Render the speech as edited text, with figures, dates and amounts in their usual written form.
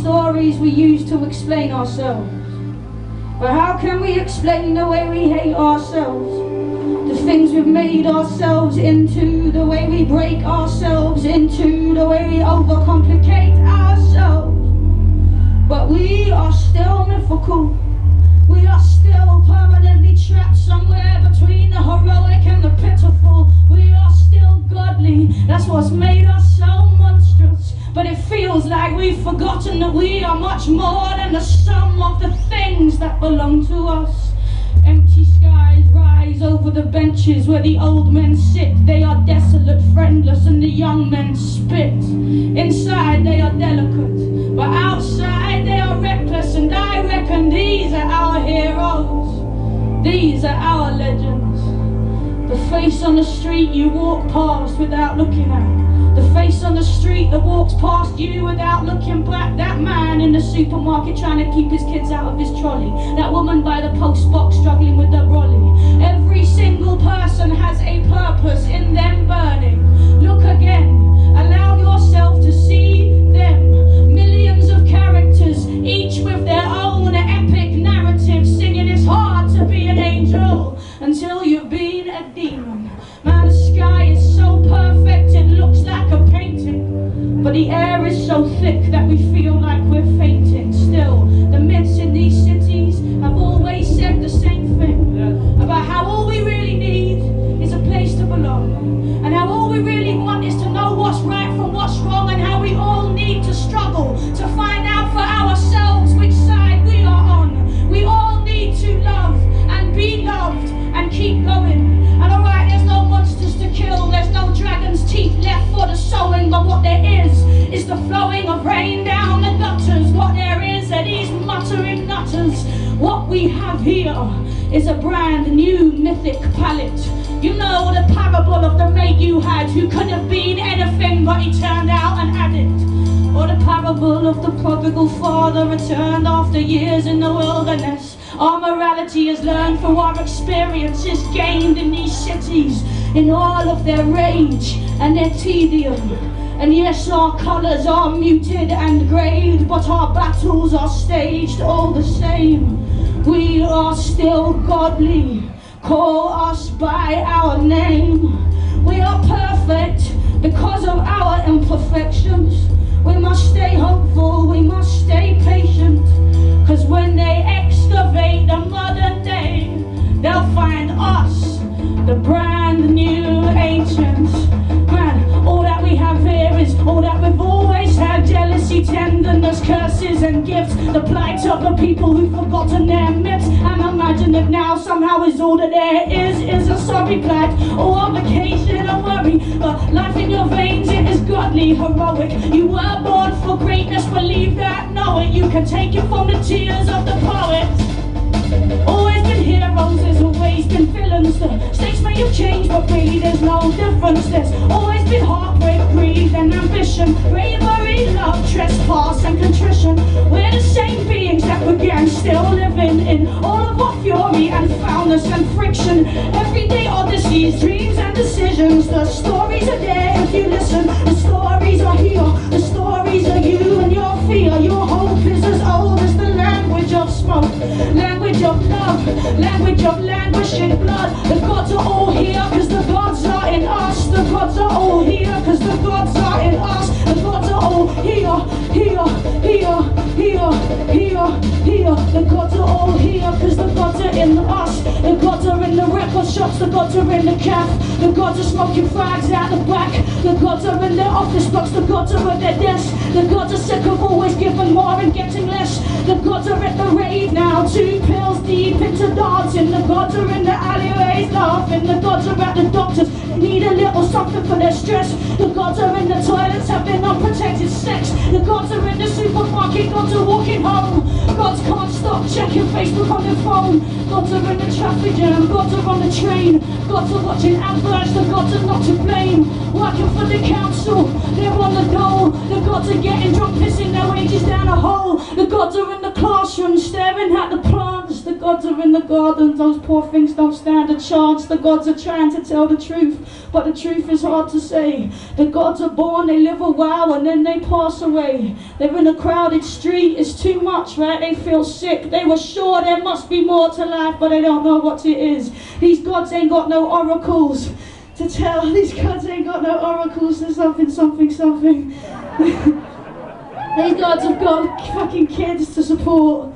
stories we use to explain ourselves. But how can we explain the way we hate ourselves? The things we've made ourselves into, the way we break ourselves into, the way we overcomplicate ourselves. But we are still mythical. We are still permanently trapped somewhere between the heroic and the pitiful. We are still godly. That's what's made us so monstrous. But it feels like we've forgotten that we are much more than the sum of the things that belong to us. Empty skies rise over the benches where the old men sit. They are desolate, friendless, and the young men spit. Inside they are delicate, but outside they are reckless. And I reckon these are our heroes. These are our legends. The face on the street you walk past without looking at. The face on the street that walks past you without looking back. That man in the supermarket trying to keep his kids out of his trolley. That woman by the post box struggling with the brolly. Every single person has a purpose in them burning. Look again. Allow yourself to see them. Millions of characters, each with their own epic narrative, singing it's hard to be an angel until you've been a demon. Man, the sky is so perfect it looks like a painting, but the air is so thick that we feel like we're fainting. Still, the myths in these cities have always said the same thing about how all we really need is a place to belong, and how all we really want is to know what's right from what's wrong, and how we all need to struggle to find out for ourselves which side we are on. We all need to love and be loved and keep going. And alright, there's no monsters to kill, there's no dragon's teeth left for the sowing, but what there is the flowing of rain down the gutters. What there is are these muttering nutters. What we have here is a brand new mythic palette. You know, the parable of the mate you had who could have been anything but he turned out an addict. Or the parable of the prodigal father returned after years in the wilderness. Our morality is learned from our experiences gained in these cities, in all of their rage and their tedium. And yes, our colours are muted and greyed, but our battles are staged all the same. We are still godly. Call us by our name. We are perfect because of our imperfections. We must stay hopeful, we must stay patient, cause when they excavate the modern day, they'll find us, the brand new ancients. Man, all that we have here is all that we've always had. Jealousy, tenderness, curses and gifts. The plight of the people who've forgotten their myths and imagine that now somehow is all that there is a sorry plight, or obligation or worry. But life in your veins, it is godly, heroic. You were born for greatness, believe that, know it. You can take it from the tears of the poets. Always been heroes, there's always been villains. The stakes may have changed, but really there's no difference. There's always been heartbreak, greed and ambition, bravery, love, trespass and contrition. We're the same beings that began, still living in all of our fury and foulness and friction. Everyday odysseys, dreams and decisions. The stories are there if you listen. The stories are here, the stories are you and your fear. Your hope is as old as the language of smoke, language of love, language of languishing blood. The gods are all here cause the gods are in us. The gods are all here cause the gods are in us. The gods are all here, here, here, here, here, here. The gods are all here cause the gods are in us. The gods are in the record shops, the gods are in the cafe. The gods are smoking fags out the back. The gods are in their office blocks, the gods are at their desk. The gods are sick of always giving more and getting less. The gods are at the rave now, 2 pills deep into dancing. The gods are in the alleyways laughing. The gods are at the doctors, they need a little something for their stress. The gods are in the toilets having unprotected sex. The gods are in the supermarket, gods are walking home. Gods can't stop checking Facebook on their phone. Gods are in the traffic jam, gods are on the train. Gods are watching adverts, the gods are not to blame. Working for the the council, they're on the dole. The gods are getting drunk, pissing their wages down a hole. The gods are in the classroom, staring at the plants. The gods are in the gardens, those poor things don't stand a chance. The gods are trying to tell the truth, but the truth is hard to say. The gods are born, they live a while, and then they pass away. They're in a crowded street, it's too much, right? They feel sick. They were sure there must be more to life, but they don't know what it is. These gods ain't got no oracles to tell. These gods ain't got no oracles to something, something, something. These gods have got fucking kids to support.